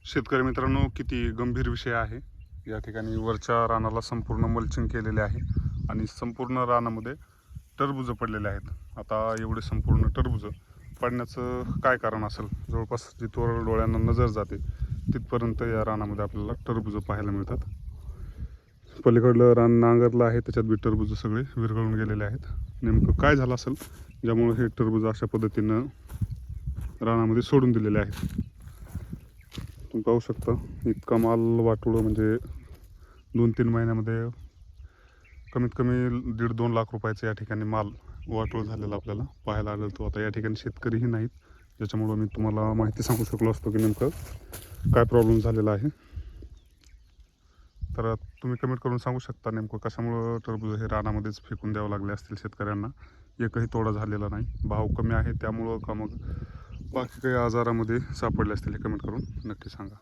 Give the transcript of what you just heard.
शेतकरी मित्रांनो, किती गंभीर विषय आहे. या ठिकाणी वरच्या रानाला संपूर्ण मल्चिंग केलेले आहे आणि संपूर्ण रानामध्ये टरबूज पडलेले आहेत. आता एवढे संपूर्ण टरबूज पडण्याचं काय कारण असेल? जवळपास जिथवर डोळ्यांना नजर जाते तिथपर्यंत या रानामध्ये आपल्याला टरबूज पाहायला मिळतात. पलीकडलं रान नांगरलं आहे, त्याच्यात बी टरबूज सगळे विरघळून गेलेले आहेत. नेमकं काय झालं असेल ज्यामुळे हे टरबूज अशा पद्धतीनं रानामध्ये सोडून दिलेले आहेत? तुम्ही पाहू शकता, इतका माल वाटोळं म्हणजे 2-3 महिन्यामध्ये कमीत कमी 1.5-2 लाख रुपयाचा या ठिकाणी माल वाटोळ झालेला आपल्याला पाहायला आढळतो. आता या ठिकाणी शेतकरीही नाहीत, ज्याच्यामुळं मी तुम्हाला माहिती सांगू शकलो असतो की नेमकं काय प्रॉब्लेम झालेला आहे. तर तुम्ही कमेंट करून सांगू शकता नेमकं कशामुळं टरबूज हे रानामध्येच फेकून द्यावं लागले असतील शेतकऱ्यांना. एकही तोडा झालेला नाही, भाव कमी आहे त्यामुळं का मग बाकी काही आजारामध्ये सापडले असतील, हे कमेंट करून नक्की सांगा.